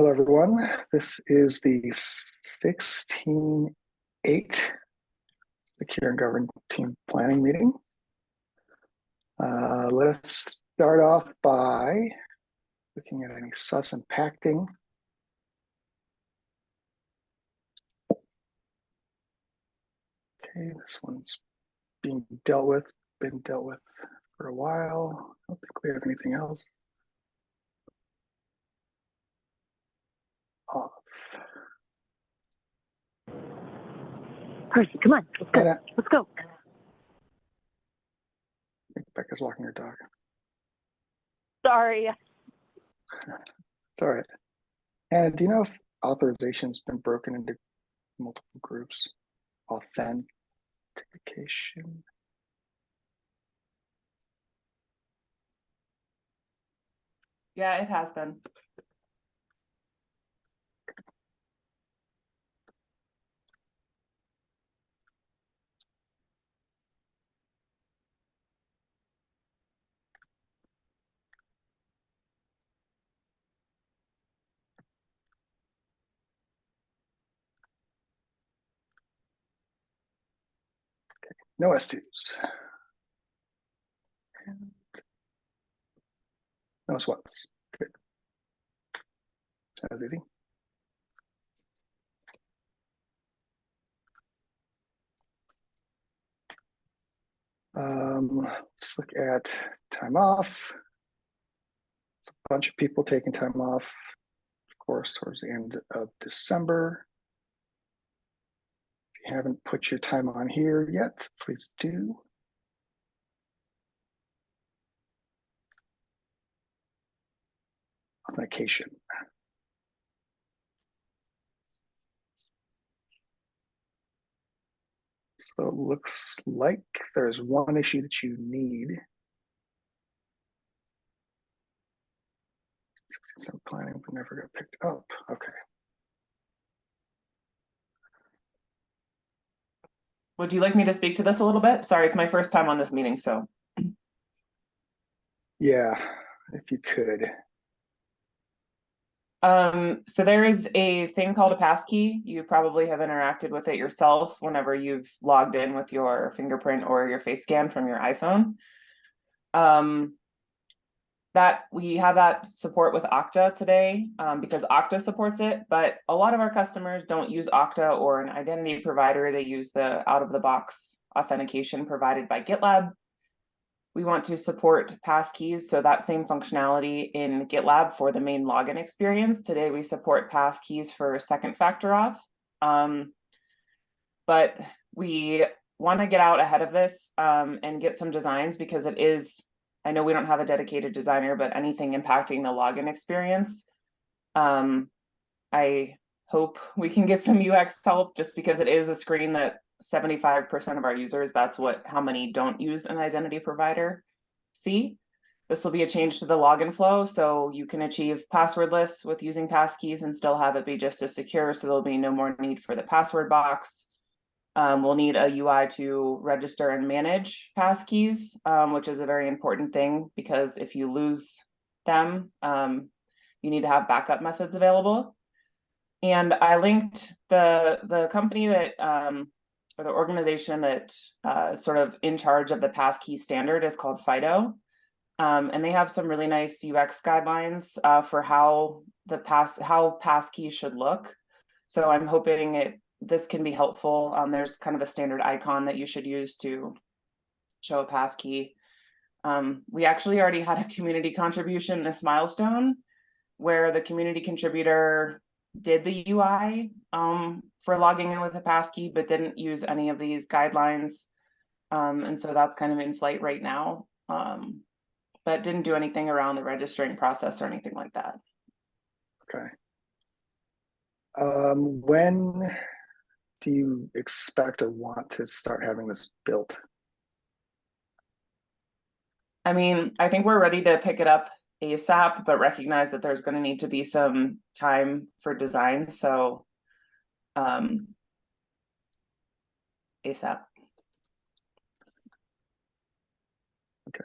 Hello, everyone. This is the 16.8 Secure and Governed Team Planning meeting. Let us start off by looking at any sus impacting. Okay, this one's been dealt with for a while. I don't think we have anything else. Off. Percy, come on, let's go. Let's go. I think Becca's walking her dog. Sorry. It's all right. Hannah, do you know if authorization's been broken into multiple groups? Authentication. Yeah, it has been. No S2s. No S1s. Good. Sounds easy. Let's look at time off. It's a bunch of people taking time off, of course, towards the end of December. If you haven't put your time on here yet, please do. Authentication. So it looks like there's one issue that you need. 67 planning, but never got picked up. Okay. Would you like me to speak to this a little bit? Sorry, it's my first time on this meeting, so. Yeah, if you could. So there is a thing called a passkey. You probably have interacted with it yourself whenever you've logged in with your fingerprint or your face scan from your iPhone. That we have that support with Okta today because Okta supports it, but a lot of our customers don't use Okta or an identity provider. They use the out-of-the-box authentication provided by GitLab. We want to support passkeys, so that same functionality in GitLab for the main login experience. Today we support passkeys for second factor auth, but we want to get out ahead of this and get some designs because it is, I know we don't have a dedicated designer, but anything impacting the login experience, I hope we can get some UX help just because it is a screen that 75% of our users, that's how many don't use an identity provider see. This will be a change to the login flow, so you can achieve passwordless with using passkeys and still have it be just as secure, so there'll be no more need for the password box. We'll need a UI to register and manage passkeys, which is a very important thing because if you lose them, you need to have backup methods available. And I linked the company that or the organization that is sort of in charge of the passkey standard is called FIDO. And they have some really nice UX guidelines for how passkeys should look. So I'm hoping this can be helpful. There's kind of a standard icon that you should use to show a passkey. We actually already had a community contribution, this milestone, where the community contributor did the UI for logging in with a passkey, but didn't use any of these guidelines. And so that's kind of in flight right now, but didn't do anything around the registering process or anything like that. Okay. When do you expect or want to start having this built? I mean, I think we're ready to pick it up ASAP, but recognize that there's going to need to be some time for design. So ASAP. Okay.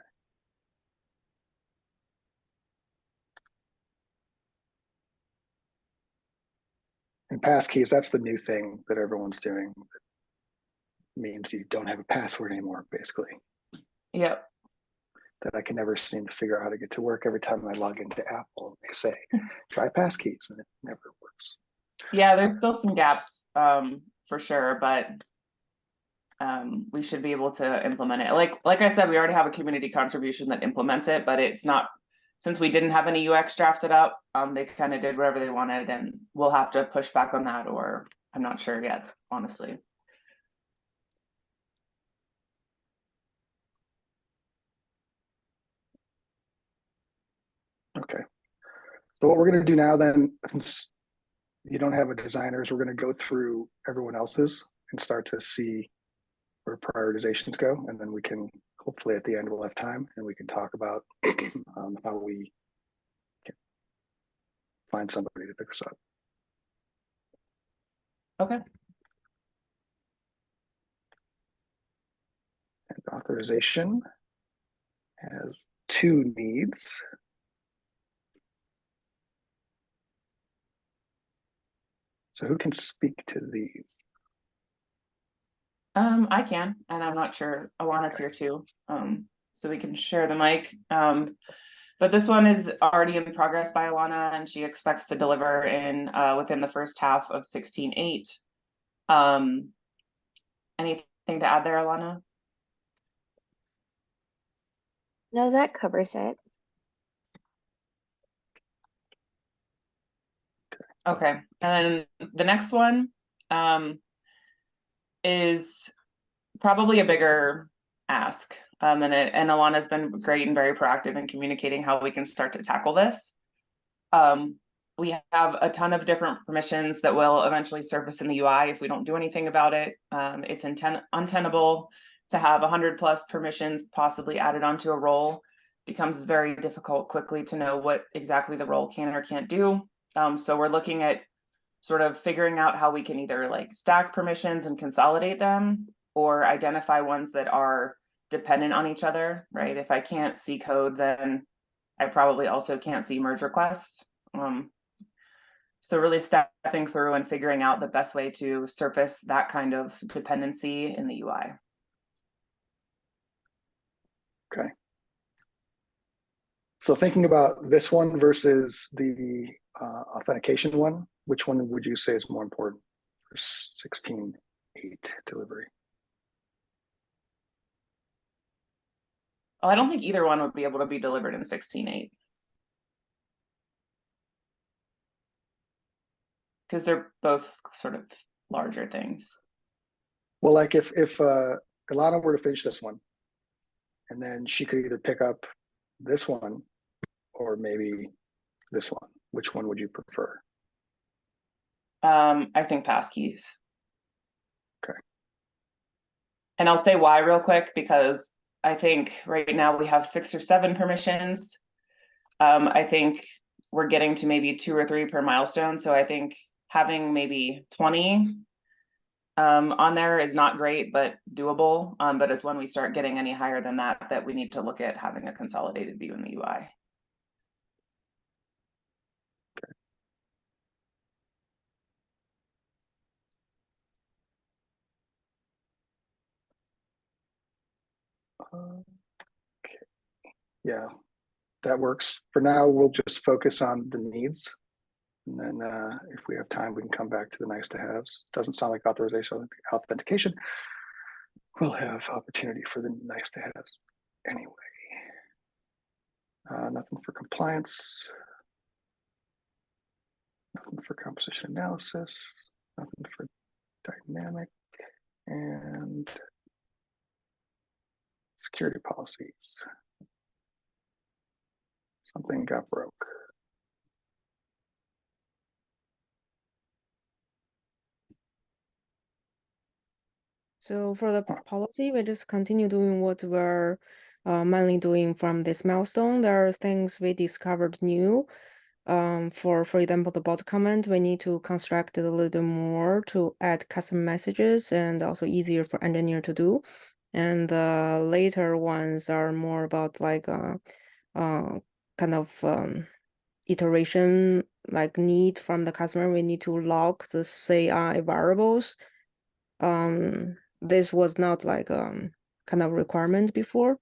And passkeys, that's the new thing that everyone's doing. It means you don't have a password anymore, basically. Yep. That I can never seem to figure out how to get to work every time I log into Apple. They say, try passkeys, and it never works. Yeah, there's still some gaps for sure, but we should be able to implement it. Like I said, we already have a community contribution that implements it, but it's not, since we didn't have any UX drafted up, they kind of did whatever they wanted, and we'll have to push back on that, or I'm not sure yet, honestly. Okay. So what we're going to do now then, since you don't have a designers, we're going to go through everyone else's and start to see where prioritizations go. And then we can, hopefully at the end, we'll have time and we can talk about how we can find somebody to pick us up. Okay. And authorization has 2 needs. So who can speak to these? I can, and I'm not sure Alana's here too, so we can share the mic. But this one is already in progress by Alana, and she expects to deliver in within the first half of 16.8. Anything to add there, Alana? No, that covers it. Okay, and then the next one is probably a bigger ask. And Alana's been great and very proactive in communicating how we can start to tackle this. We have a ton of different permissions that will eventually surface in the UI if we don't do anything about it. It's untenable to have 100+ permissions possibly added onto a role. Becomes very difficult quickly to know what exactly the role can or can't do. So we're looking at sort of figuring out how we can either like stack permissions and consolidate them, or identify ones that are dependent on each other, right? If I can't see code, then I probably also can't see merge requests. So really stepping through and figuring out the best way to surface that kind of dependency in the UI. Okay. So thinking about this one versus the authentication one, which one would you say is more important for 16.8 delivery? Oh, I don't think either one would be able to be delivered in 16.8. Because they're both sort of larger things. Well, like if Ilana were to finish this one, and then she could either pick up this one or maybe this one, which one would you prefer? I think passkeys. Okay. And I'll say why real quick, because I think right now we have 6 or 7 permissions. I think we're getting to maybe 2 or 3 per milestone. So I think having maybe 20 on there is not great, but doable. But it's when we start getting any higher than that, that we need to look at having a consolidated view in the UI. Okay. Yeah, that works. For now, we'll just focus on the needs. And then if we have time, we can come back to the nice to haves. Doesn't sound like authorization, authentication. We'll have opportunity for the nice to haves anyway. Nothing for compliance. Nothing for composition analysis. Nothing for dynamic. And security policies. Something got broke. So for the policy, we just continue doing what we're mainly doing from this milestone. There are things we discovered new. For example, the bot comment, we need to construct it a little bit more to add custom messages and also easier for engineer to do. And the later ones are more about like kind of iteration like need from the customer. We need to log the CI variables. This was not like kind of requirement before.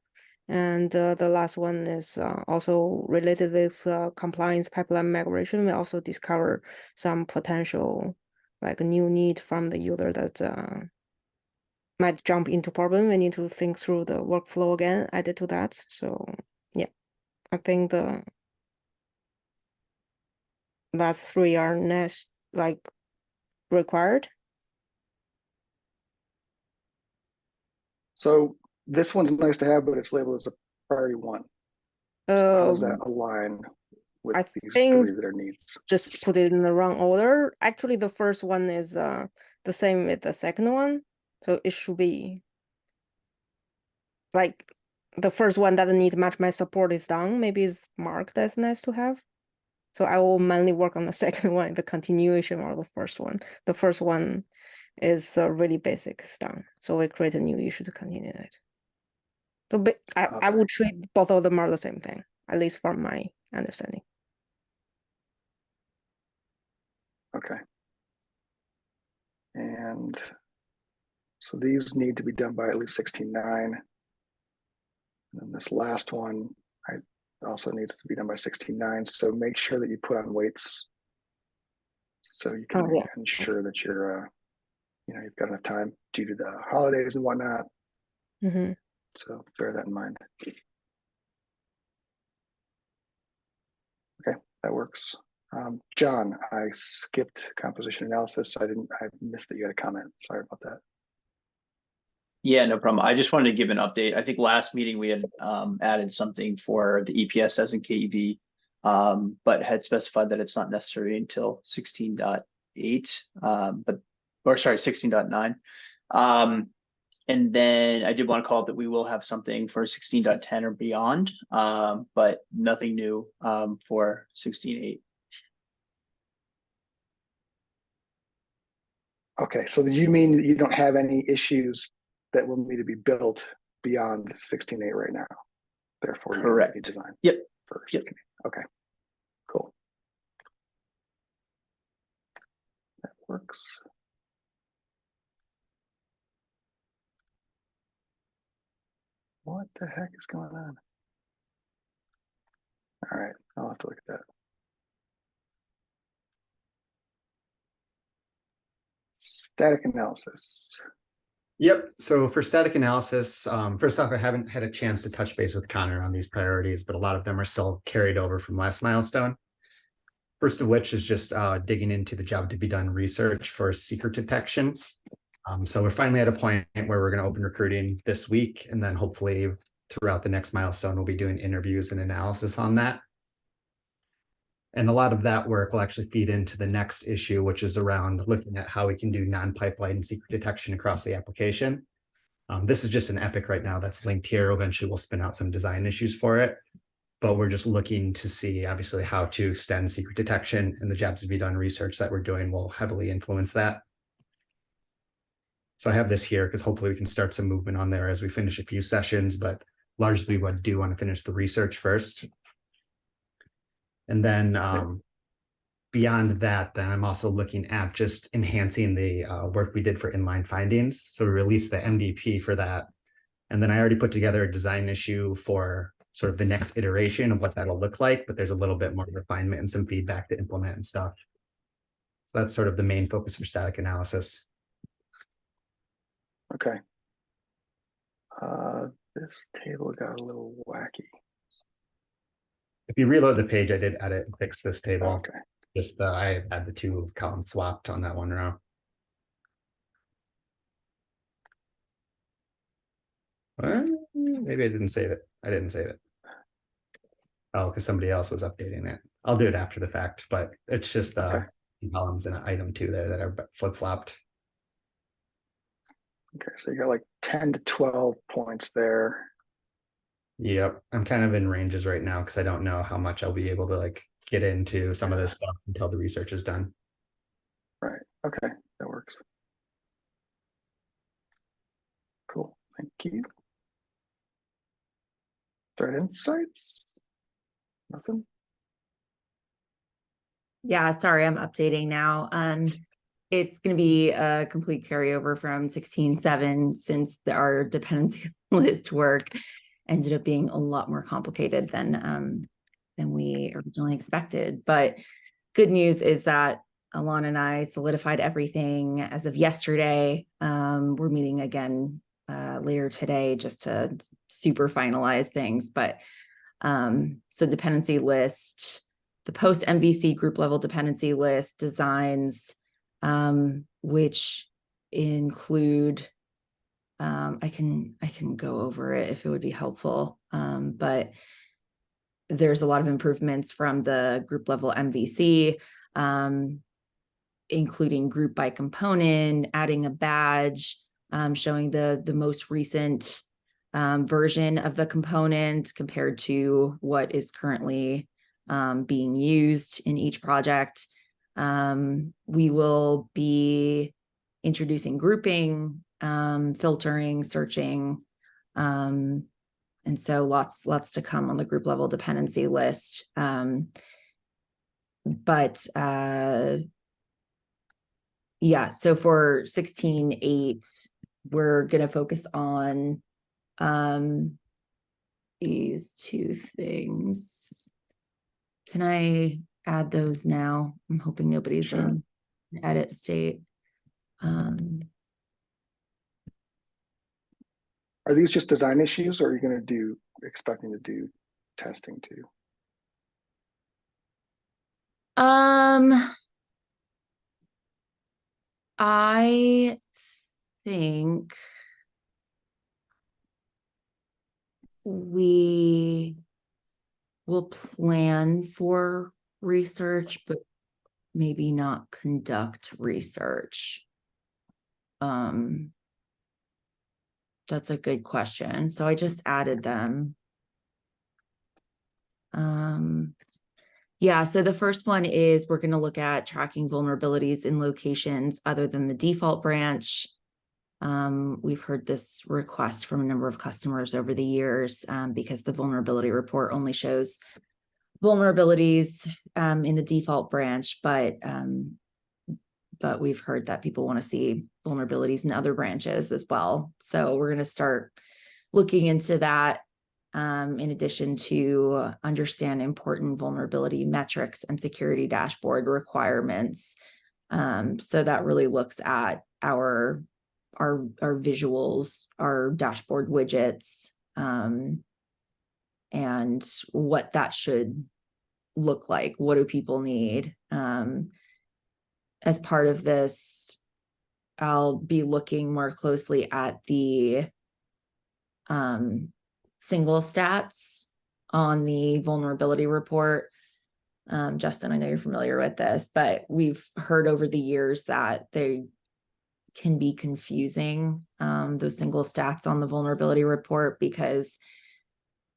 And the last one is also related with compliance pipeline migration. We also discover some potential like new need from the user that might jump into problem. We need to think through the workflow again added to that. So yeah, I think the last three are next like required. So this one's nice to have, but it's labeled as a priority one. So how does that align with I these think three that are needs? just put it in the wrong order. Actually, the first one is the same with the second one. So it should be like the first one doesn't need much my support is done. Maybe it's marked as nice to have. So I will mainly work on the second one, the continuation or the first one. The first one is really basic stuff. So we create a new issue to continue it. So I would treat both of them are the same thing, at least from my understanding. Okay. And so these need to be done by at least 16.9. And then this last one also needs to be done by 16.9. So make sure that you put on weights so you can ensure that you're, you've got enough time due to the holidays and whatnot. Mm-hmm. So bear that in mind. Okay, that works. John, I skipped composition analysis. I missed that you had a comment. Sorry about that. Yeah, no problem. I just wanted to give an update. I think last meeting we had added something for the EPSS and KEV, but had specified that it's not necessary until 16.8, sorry, 16.9. And then I did want to call it that we will have something for 16.10 or beyond, but nothing new for 16.8. Okay, so you mean that you don't have any issues that will need to be built beyond 16.8 right now? Therefore, Correct. you need design. Yep. For Yep. Okay. Cool. That works. What the heck is going on? All right, I'll have to look at that. Static analysis. Yep. So for static analysis, first off, I haven't had a chance to touch base with Connor on these priorities, but a lot of them are still carried over from last milestone. First of which is just digging into the job to be done research for secret detection. So we're finally at a point where we're going to open recruiting this week, and then hopefully throughout the next milestone, we'll be doing interviews and analysis on that. And a lot of that work will actually feed into the next issue, which is around looking at how we can do non-pipeline secret detection across the application. This is just an epic right now that's linked here. Eventually, we'll spin out some design issues for it. But we're just looking to see, obviously, how to extend secret detection, and the jobs to be done research that we're doing will heavily influence that. So I have this here because hopefully we can start some movement on there as we finish a few sessions, but largely we do want to finish the research first. And then beyond that, then I'm also looking at just enhancing the work we did for inline findings. So we released the MVP for that. And then I already put together a design issue for sort of the next iteration of what that'll look like, but there's a little bit more refinement and some feedback to implement and stuff. So that's sort of the main focus for static analysis. Okay. This table got a little wacky. If you reload the page, I did edit and fix this table. Okay. Just I had the two columns swapped on that one row. Maybe I didn't save it. I didn't save it. Oh, because somebody else was updating it. I'll do it after the fact, but it's just Okay. columns in item 2 there that are flip-flopped. Okay, so you got like 10 to 12 points there. Yep, I'm kind of in ranges right now because I don't know how much I'll be able to like get into some of this stuff until the research is done. Right. Okay, that works. Cool. Thank you. Threat insights. Nothing. Yeah, sorry, I'm updating now. It's going to be a complete carryover from 16.7 since our dependency list work ended up being a lot more complicated than we originally expected. But good news is that Alana and I solidified everything as of yesterday. We're meeting again later today just to super finalize things. But so dependency list, the post MVC group level dependency list designs, which include, I can go over it if it would be helpful, but there's a lot of improvements from the group level MVC, including group by component, adding a badge, showing the most recent version of the component compared to what is currently being used in each project. We will be introducing grouping, filtering, searching, and so lots to come on the group level dependency list. But yeah, so for 16.8, we're going to focus on these two things. Can I add those now? I'm hoping nobody's in edit state. Are these just design issues, or are you going to expecting to do testing too? I think we will plan for research, but maybe not conduct research. That's a good question. So I just added them. Yeah, so the first one is we're going to look at tracking vulnerabilities in locations other than the default branch. We've heard this request from a number of customers over the years because the vulnerability report only shows vulnerabilities in the default branch, but we've heard that people want to see vulnerabilities in other branches as well. So we're going to start looking into that in addition to understand important vulnerability metrics and security dashboard requirements. So that really looks at our visuals, our dashboard widgets, and what that should look like. What do people need? As part of this, I'll be looking more closely at the single stats on the vulnerability report. Justin, I know you're familiar with this, but we've heard over the years that they can be confusing, those single stats on the vulnerability report, because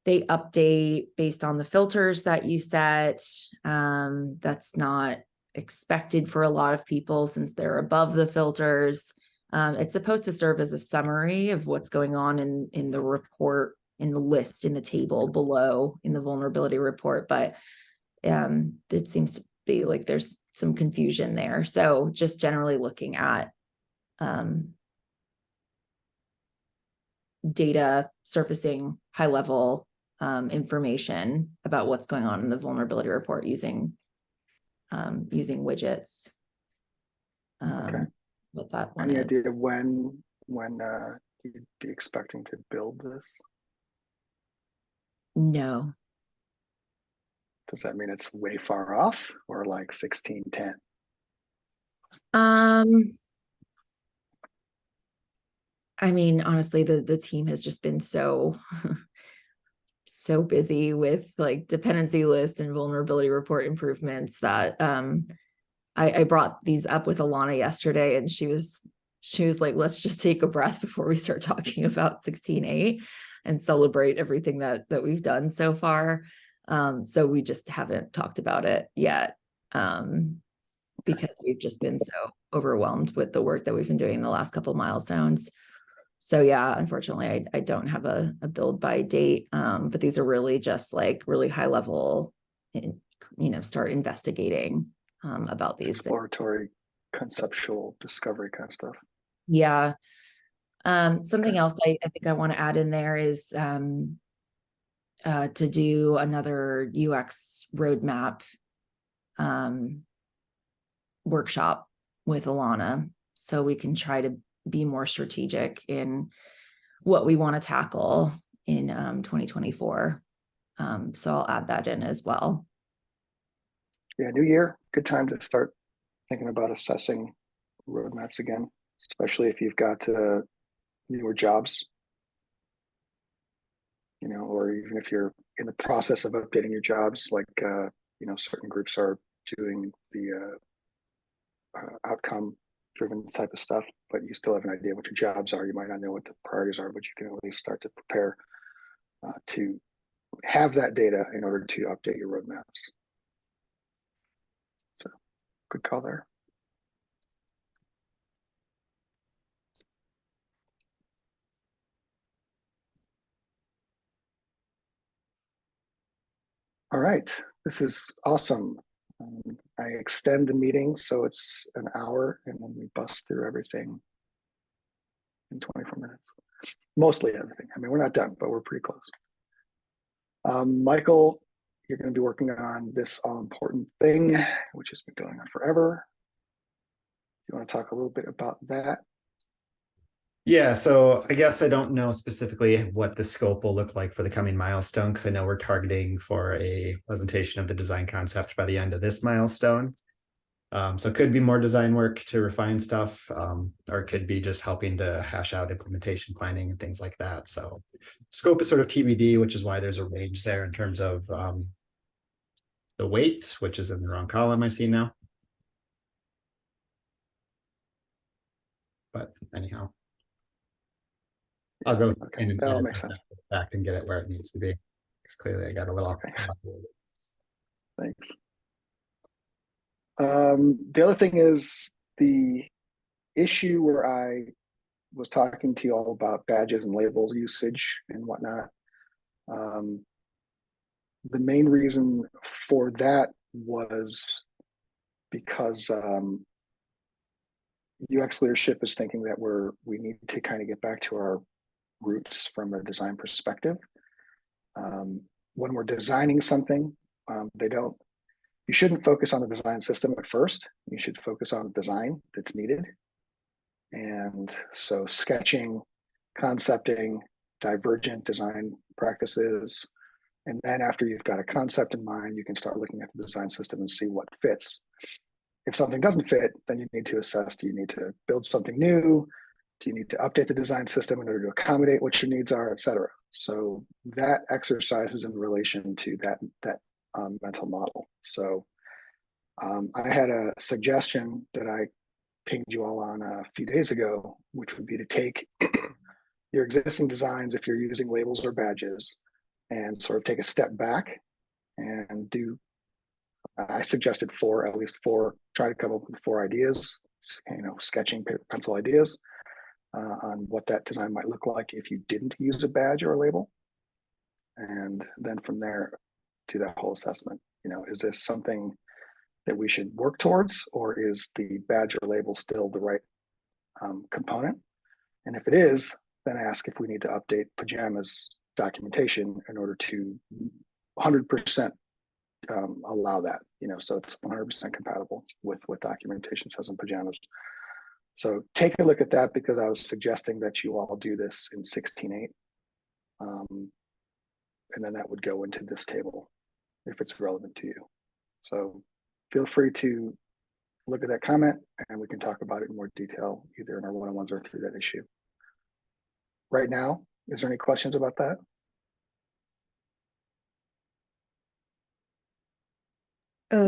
they update based on the filters that you set. That's not expected for a lot of people since they're above the filters. It's supposed to serve as a summary of what's going on in the report, in the list, in the table below in the vulnerability report, but it seems to be like there's some confusion there. So just generally looking at data surfacing high level information about what's going on in the vulnerability report using widgets. Okay. What that one Any is. idea when you'd be expecting to build this? No. Does that mean it's way far off, or like 16.10? I mean, honestly, the team has just been so busy with like dependency list and vulnerability report improvements that I brought these up with Alana yesterday, and she was like, let's just take a breath before we start talking about 16.8 and celebrate everything that we've done so far. So we just haven't talked about it yet because we've just been so overwhelmed with the work that we've been doing in the last couple of milestones. So yeah, unfortunately, I don't have a build by date, but these are really just like really high level, start investigating about these things. Exploratory, conceptual, discovery kind of stuff. Yeah. Something else I think I want to add in there is to do another UX roadmap workshop with Alana, so we can try to be more strategic in what we want to tackle in 2024. So I'll add that in as well. Yeah, new year, good time to start thinking about assessing roadmaps again, especially if you've got newer jobs, you know, or even if you're in the process of updating your jobs, like, you know, certain groups are doing the outcome driven type of stuff, but you still have an idea what your jobs are. You might not know what the priorities are, but you can at least start to prepare to have that data in order to update your roadmaps. So good call there. All right, this is awesome. I extend the meeting so it's an hour and then we bust through everything in 24 minutes. Mostly everything. I mean, we're not done, but we're pretty close. Michael, you're going to be working on this all-important thing, which has been going on forever. You want to talk a little bit about that? Yeah, so I guess I don't know specifically what the scope will look like for the coming milestone, because I know we're targeting for a presentation of the design concept by the end of this milestone. So it could be more design work to refine stuff, or it could be just helping to hash out implementation planning and things like that. So scope is sort of TBD, which is why there's a range there in terms of the weight, which is in the wrong column I see now. But anyhow, I'll go in and that all makes sense. back and get it where it needs to be. Because clearly I got a little. Okay. Thanks. The other thing is the issue where I was talking to you all about badges and labels usage and whatnot. The main reason for that was because UX leadership is thinking that we need to kind of get back to our roots from a design perspective. When we're designing something, you shouldn't focus on the design system at first. You should focus on the design that's needed. And so sketching, concepting, divergent design practices. And then after you've got a concept in mind, you can start looking at the design system and see what fits. If something doesn't fit, then you need to assess, do you need to build something new? Do you need to update the design system in order to accommodate what your needs are, et cetera? So that exercise is in relation to that mental model. So I had a suggestion that I pinged you all on a few days ago, which would be to take your existing designs, if you're using labels or badges, and sort of take a step back and I suggested at least four, try to come up with 4 ideas, you know, sketching pencil ideas on what that design might look like if you didn't use a badge or a label. And then from there to that whole assessment, you know, is this something that we should work towards, or is the badge or label still the right component? And if it is, then ask if we need to update Pajama's documentation in order to 100% allow that, you know, so it's 100% compatible with what documentation says in Pajamas. So take a look at that, because I was suggesting that you all do this in 16.8. And then that would go into this table if it's relevant to you. So feel free to look at that comment and we can talk about it in more detail, either in our one-on-ones or through that issue. Right now, is there any questions about that?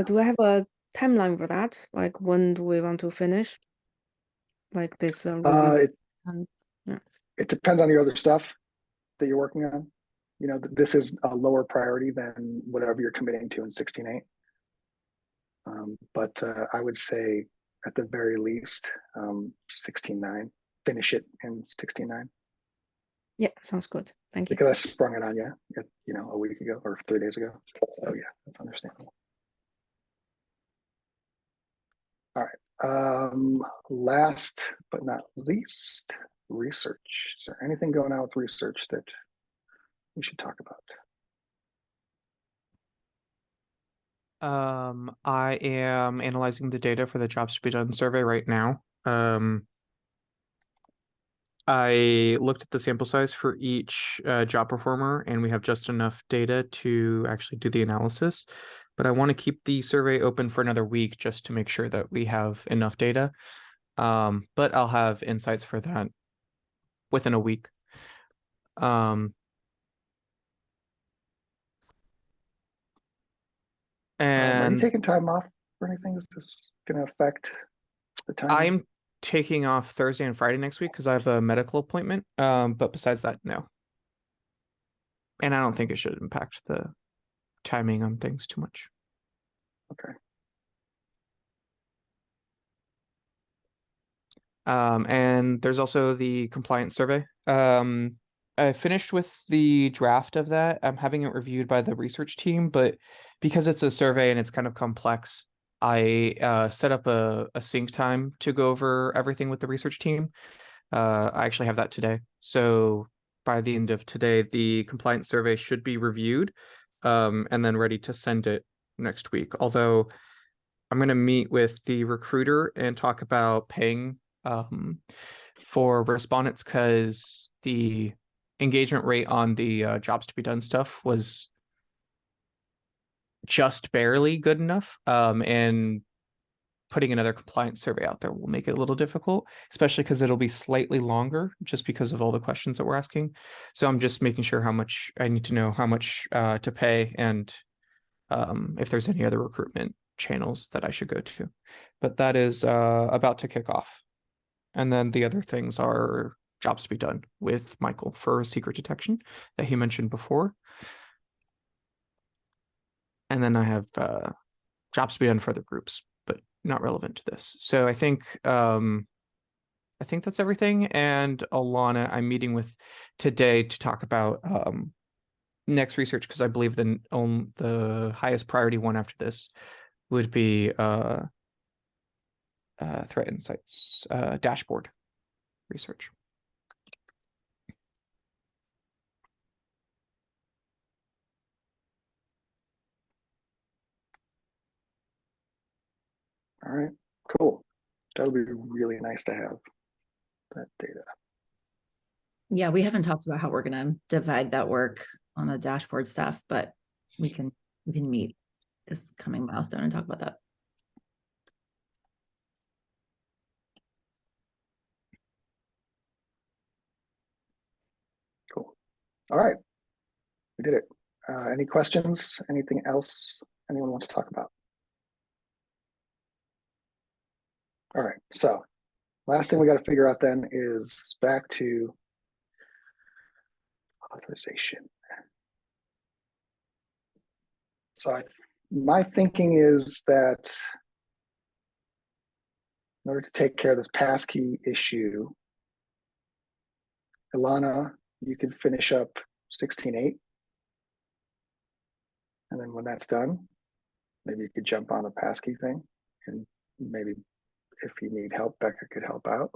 Do I have a timeline for that? Like, when do we want to finish? Like this review? It depends on your other stuff that you're working on. You know, this is a lower priority than whatever you're committing to in 16.8. But I would say at the very least, 16.9, finish it in 16.9. Yeah, sounds good. Thank you. Because I sprung it on you, you know, a week ago or 3 days ago. So yeah, that's understandable. Last but not least, research. Is there anything going on with research that we should talk about? I am analyzing the data for the jobs to be done survey right now. I looked at the sample size for each job performer, and we have just enough data to actually do the analysis. But I want to keep the survey open for another week just to make sure that we have enough data. But I'll have insights for that within a week. Are you And taking time off or anything? Is this going to affect the time? I'm taking off Thursday and Friday next week because I have a medical appointment. But besides that, no. And I don't think it should impact the timing on things too much. Okay. And there's also the compliance survey. I finished with the draft of that. I'm having it reviewed by the research team, but because it's a survey and it's kind of complex, I set up a sync time to go over everything with the research team. I actually have that today. So by the end of today, the compliance survey should be reviewed, and then ready to send it next week. Although I'm going to meet with the recruiter and talk about paying for respondents because the engagement rate on the jobs to be done stuff was just barely good enough. And putting another compliance survey out there will make it a little difficult, especially because it'll be slightly longer just because of all the questions that we're asking. So I'm just making sure how much I need to know how much to pay and if there's any other recruitment channels that I should go to. But that is about to kick off. And then the other things are jobs to be done with Michael for secret detection that he mentioned before. And then I have jobs to be done for other groups, but not relevant to this. So I think that's everything. And Alana, I'm meeting with today to talk about next research because I believe the highest priority one after this would be threat insights dashboard research. All right, cool. That'll be really nice to have that data. Yeah, we haven't talked about how we're gonna divide that work on the dashboard stuff, but we can meet this coming milestone and talk about that. Cool. All right, we did it. Any questions? Anything else anyone wants to talk about? All right, so last thing we got to figure out then is back to authorization. So my thinking is that in order to take care of this passkey issue, Ilana, you could finish up 16.8. And then when that's done, maybe you could jump on the passkey thing. And maybe if you need help, Becca could help out.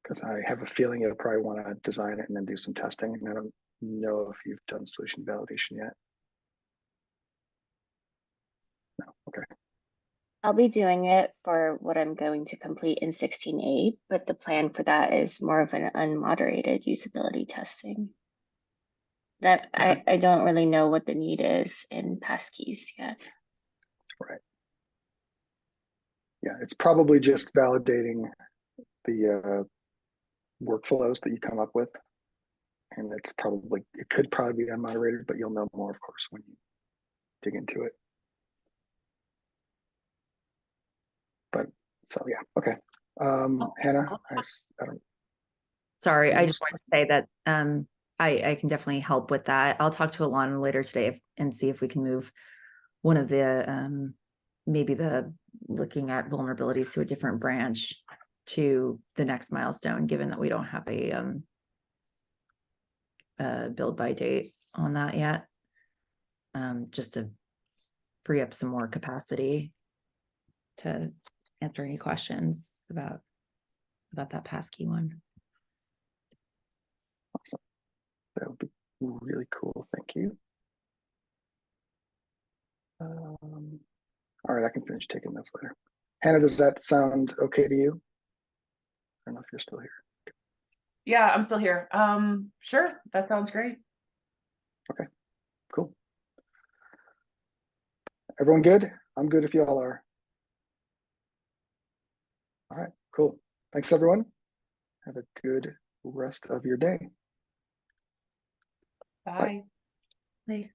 Because I have a feeling you'll probably want to design it and then do some testing. And I don't know if you've done solution validation yet. No, okay. I'll be doing it for what I'm going to complete in 16.8, but the plan for that is more of an unmoderated usability testing. That Okay. I don't really know what the need is in passkeys yet. Right. Yeah, it's probably just validating the workflows that you come up with. And it could probably be unmoderated, but you'll know more, of course, when you dig into it. But so, yeah, okay. Hannah, I don't. Sorry, I just wanted to say that I can definitely help with that. I'll talk to Alana later today and see if we can move one of the maybe the looking at vulnerabilities to a different branch to the next milestone, given that we don't have a build by date on that yet. Just to free up some more capacity to answer any questions about that passkey one. Awesome. That would be really cool. Thank you. All right, I can finish taking notes later. Hannah, does that sound okay to you? I don't know if you're still here. Yeah, I'm still here. Sure, that sounds great. Cool. Everyone good? I'm good if you all are. All right, cool. Thanks, everyone. Have a good rest of your day. Bye. Like